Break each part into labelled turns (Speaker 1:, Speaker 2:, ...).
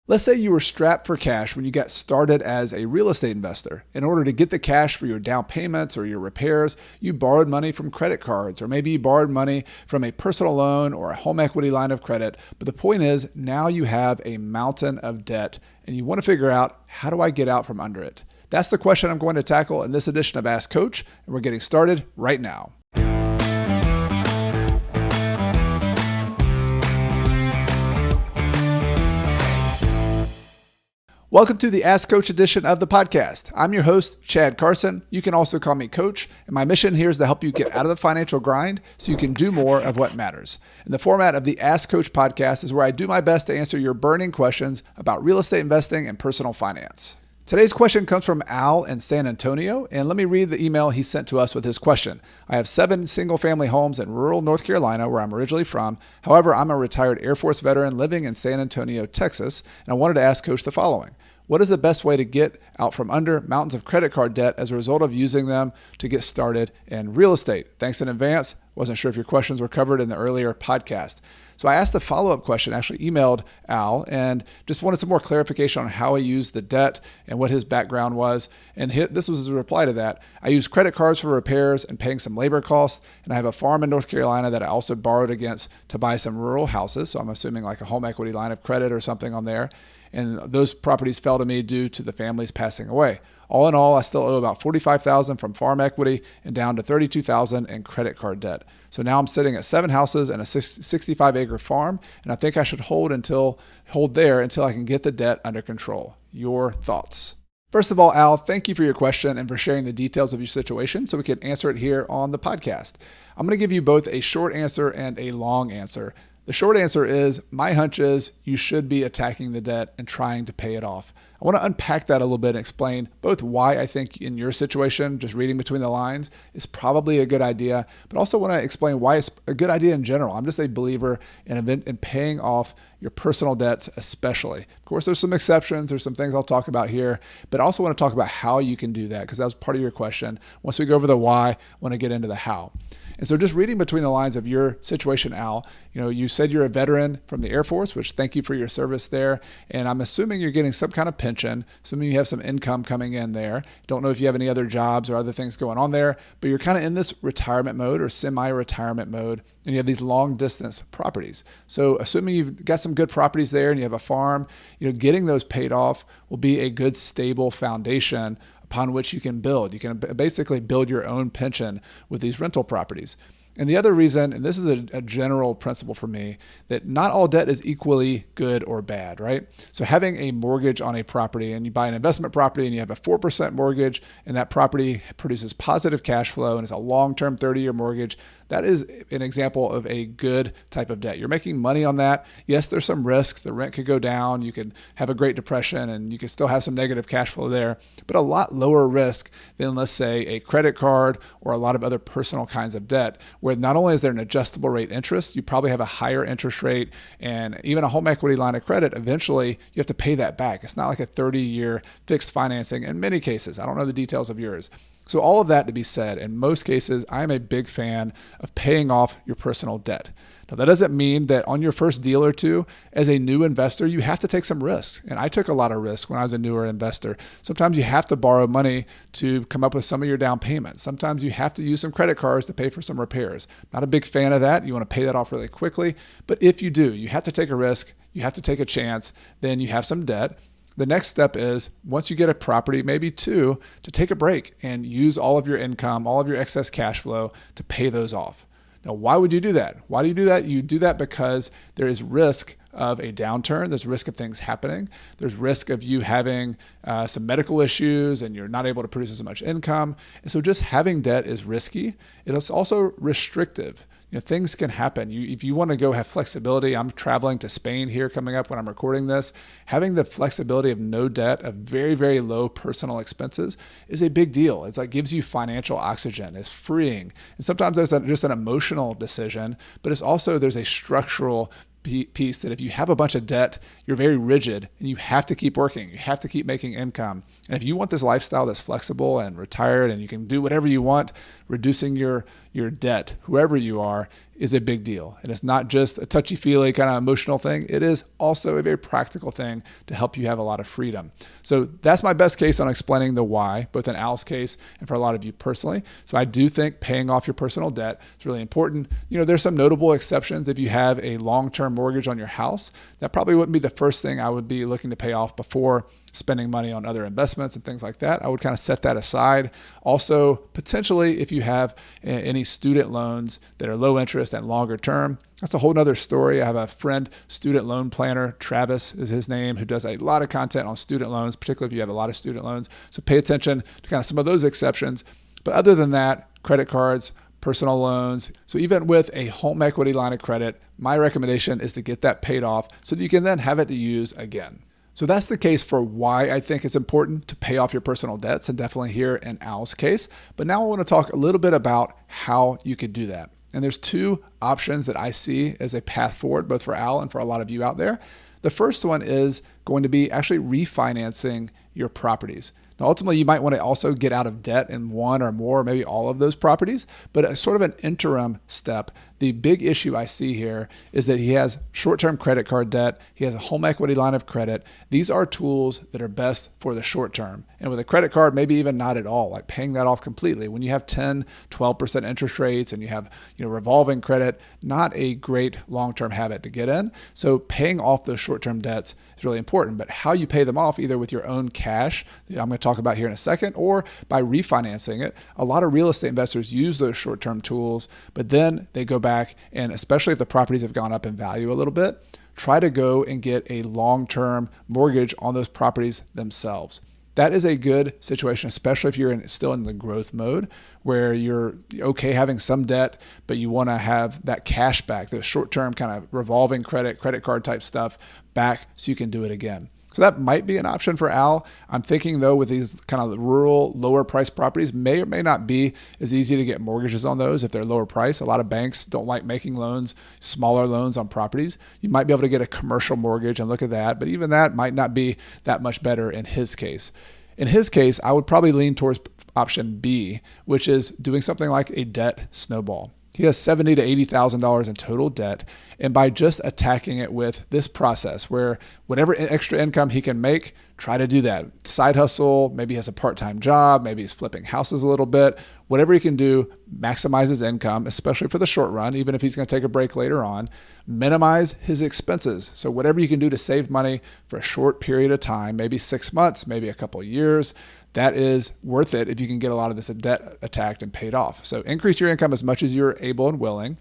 Speaker 1: Let's say you were strapped for cash when you got started as a real estate investor. In order to get the cash for your down payments or your repairs, you borrowed money from credit cards, or maybe you borrowed money from a personal loan or a home equity line of credit. But the point is, now you have a mountain of debt and you want to figure out, how do I get out from under it? That's the question I'm going to tackle in this edition of Ask Coach, and we're getting started right now. Welcome to the Ask Coach edition of the podcast. I'm your host, Chad Carson. You can also call me Coach, and my mission here is to help you get out of the financial grind so you can do more of what matters. And the format of the Ask Coach podcast is where I do my best to answer your burning questions about real estate investing and personal finance. Today's question comes from Al in San Antonio, and let me read the email he sent to us with his question. I have 7 single-family homes in rural North Carolina, where I'm originally from. However, I'm a retired Air Force veteran living in San Antonio, Texas, and I wanted to ask Coach the following. What is the best way to get out from under mountains of credit card debt as a result of using them to get started in real estate? Thanks in advance. Wasn't sure if your questions were covered in the earlier podcast. So I asked a follow-up question, actually emailed Al, and just wanted some more clarification on how he used the debt and what his background was. And this was his reply to that. I use credit cards for repairs and paying some labor costs. And I have a farm in North Carolina that I also borrowed against to buy some rural houses. So I'm assuming like a home equity line of credit or something on there. And those properties fell to me due to the families passing away. All in all, I still owe about $45,000 from farm equity and down to $32,000 in credit card debt. So now I'm sitting at 7 houses and a 65-acre farm, and I think I should hold there until I can get the debt under control. Your thoughts? First of all, Al, thank you for your question and for sharing the details of your situation so we can answer it here on the podcast. I'm going to give you both a short answer and a long answer. The short answer is, my hunch is you should be attacking the debt and trying to pay it off. I want to unpack that a little bit and explain both why I think in your situation, just reading between the lines, is probably a good idea, but also want to explain why it's a good idea in general. I'm just a believer in paying off your personal debts especially. Of course, there's some exceptions. There's some things I'll talk about here, but I also want to talk about how you can do that because that was part of your question. Once we go over the why, I want to get into the how. And so just reading between the lines of your situation, Al, you said you're a veteran from the Air Force, which thank you for your service there. And I'm assuming you're getting some kind of pension, assuming you have some income coming in there. Don't know if you have any other jobs or other things going on there, but you're kind of in this retirement mode or semi-retirement mode, and you have these long distance properties. So assuming you've got some good properties there and you have a farm, getting those paid off will be a good stable foundation upon which you can build. You can basically build your own pension with these rental properties. And the other reason, and this is a general principle for me, that not all debt is equally good or bad, right? So having a mortgage on a property, and you buy an investment property and you have a 4% mortgage, and that property produces positive cash flow and is a long-term 30-year mortgage, that is an example of a good type of debt. You're making money on that. Yes, there's some risk. The rent could go down. You can have a Great Depression and you can still have some negative cash flow there, but a lot lower risk than, let's say, a credit card or a lot of other personal kinds of debt, where not only is there an adjustable rate interest, you probably have a higher interest rate, and even a home equity line of credit, eventually you have to pay that back. It's not like a 30-year fixed financing in many cases. I don't know the details of yours. So all of that to be said, in most cases, I'm a big fan of paying off your personal debt. Now, that doesn't mean that on your first deal or two, as a new investor, you have to take some risks. And I took a lot of risk when I was a newer investor. Sometimes you have to borrow money to come up with some of your down payments. Sometimes you have to use some credit cards to pay for some repairs. Not a big fan of that. You want to pay that off really quickly. But if you do, you have to take a risk. You have to take a chance. Then you have some debt. The next step is, once you get a property, maybe 2, to take a break and use all of your income, all of your excess cash flow to pay those off. Now, why would you do that? Why do you do that? You do that because there is risk of a downturn. There's risk of things happening. There's risk of you having some medical issues and you're not able to produce as much income. And so just having debt is risky. It is also restrictive. Things can happen. If you want to go have flexibility, I'm traveling to Spain here coming up when I'm recording this. Having the flexibility of no debt, of very, very low personal expenses is a big deal. It's like gives you financial oxygen. It's freeing. And sometimes there's just an emotional decision, but it's also there's a structural piece that if you have a bunch of debt, you're very rigid and you have to keep working. You have to keep making income. And if you want this lifestyle that's flexible and retired and you can do whatever you want, reducing your debt, whoever you are, is a big deal. And it's not just a touchy-feely kind of emotional thing. It is also a very practical thing to help you have a lot of freedom. So that's my best case on explaining the why, both in Al's case and for a lot of you personally. So I do think paying off your personal debt is really important. There's some notable exceptions. If you have a long-term mortgage on your house, that probably wouldn't be the first thing I would be looking to pay off before spending money on other investments and things like that. I would kind of set that aside. Also, potentially, if you have any student loans that are low interest and longer term, that's a whole nother story. I have a friend, student loan planner, Travis is his name, who does a lot of content on student loans, particularly if you have a lot of student loans. So pay attention to kind of some of those exceptions. But other than that, credit cards, personal loans. So even with a home equity line of credit, my recommendation is to get that paid off so that you can then have it to use again. So that's the case for why I think it's important to pay off your personal debts, and definitely here in Al's case. But now I want to talk a little bit about how you could do that. And there's two options that I see as a path forward, both for Al and for a lot of you out there. The first one is going to be actually refinancing your properties. Now, ultimately, you might want to also get out of debt in one or more, maybe all of those properties, but as sort of an interim step. The big issue I see here is that he has short-term credit card debt. He has a home equity line of credit. These are tools that are best for the short term. And with a credit card, maybe even not at all, like paying that off completely. When you have 10, 12% interest rates and you have revolving credit, not a great long-term habit to get in. So paying off those short-term debts is really important. But how you pay them off, either with your own cash, that I'm going to talk about here in a second, or by refinancing it. A lot of real estate investors use those short-term tools, but then they go back, and especially if the properties have gone up in value a little bit, try to go and get a long-term mortgage on those properties themselves. That is a good situation, especially if you're still in the growth mode where you're okay having some debt, but you want to have that cash back, the short-term kind of revolving credit card type stuff back so you can do it again. So that might be an option for Al. I'm thinking though, with these kind of rural, lower price properties, may or may not be as easy to get mortgages on those if they're lower price. A lot of banks don't like making loans, smaller loans on properties. You might be able to get a commercial mortgage and look at that, but even that might not be that much better in his case. In his case, I would probably lean towards option B, which is doing something like a debt snowball. He has $70,000 to $80,000 in total debt. And by just attacking it with this process where whatever extra income he can make, try to do that. Side hustle, maybe he has a part-time job, maybe he's flipping houses a little bit. Whatever he can do, maximize his income, especially for the short run, even if he's going to take a break later on. Minimize his expenses. So whatever you can do to save money for a short period of time, maybe 6 months, maybe a couple of years, that is worth it if you can get a lot of this debt attacked and paid off. So increase your income as much as you're able and willing.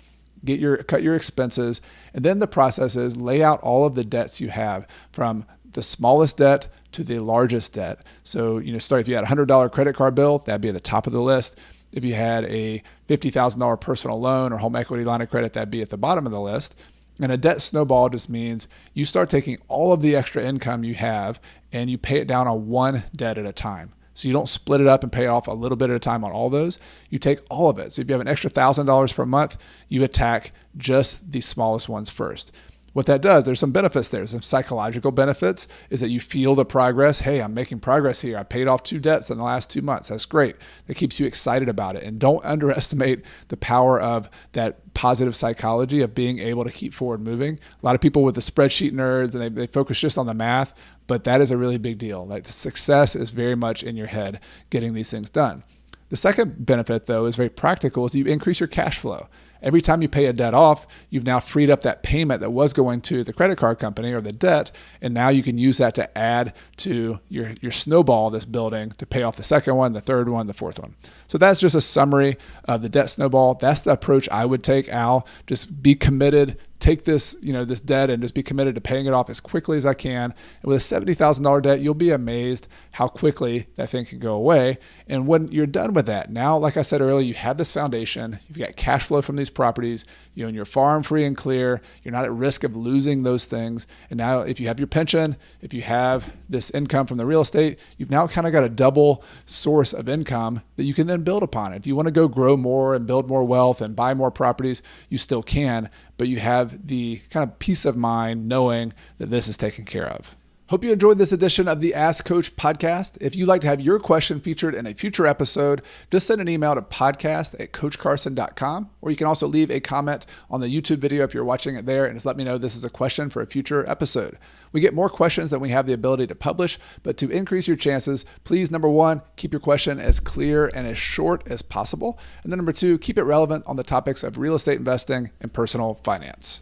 Speaker 1: Cut your expenses, and then the process is lay out all of the debts you have from the smallest debt to the largest debt. So start if you had a $100 credit card bill, that'd be at the top of the list. If you had a $50,000 personal loan or home equity line of credit, that'd be at the bottom of the list. And a debt snowball just means you start taking all of the extra income you have and you pay it down on one debt at a time. So you don't split it up and pay off a little bit at a time on all those. You take all of it. So if you have an extra $1,000 per month, you attack just the smallest ones first. What that does, there's some benefits there. Some psychological benefits is that you feel the progress. Hey, I'm making progress here. I paid off 2 debts in the last 2 months. That's great. That keeps you excited about it. And don't underestimate the power of that positive psychology of being able to keep forward moving. A lot of people with the spreadsheet nerds, and they focus just on the math, but that is a really big deal. Like the success is very much in your head getting these things done. The second benefit, though, is very practical, is you increase your cash flow. Every time you pay a debt off, you've now freed up that payment that was going to the credit card company or the debt, and now you can use that to add to your snowball that's building to pay off the second one, the third one, the fourth one. So that's just a summary of the debt snowball. That's the approach I would take, Al. Just be committed. Take this, this debt and just be committed to paying it off as quickly as I can. And with a $70,000 debt, you'll be amazed how quickly that thing can go away. And when you're done with that, now, like I said earlier, you have this foundation. You've got cash flow from these properties. And you're farm free and clear. You're not at risk of losing those things. And now, if you have your pension, if you have this income from the real estate, you've now kind of got a double source of income that you can then build upon it. If you want to go grow more and build more wealth and buy more properties, you still can, but you have the kind of peace of mind knowing that this is taken care of. Hope you enjoyed this edition of the Ask Coach podcast. If you'd like to have your question featured in a future episode, just send an email to podcast@coachcarson.com, or you can also leave a comment on the YouTube video if you're watching it there and just let me know this is a question for a future episode. We get more questions than we have the ability to publish, but to increase your chances, please, number one, keep your question as clear and as short as possible. And then number two, keep it relevant on the topics of real estate investing and personal finance.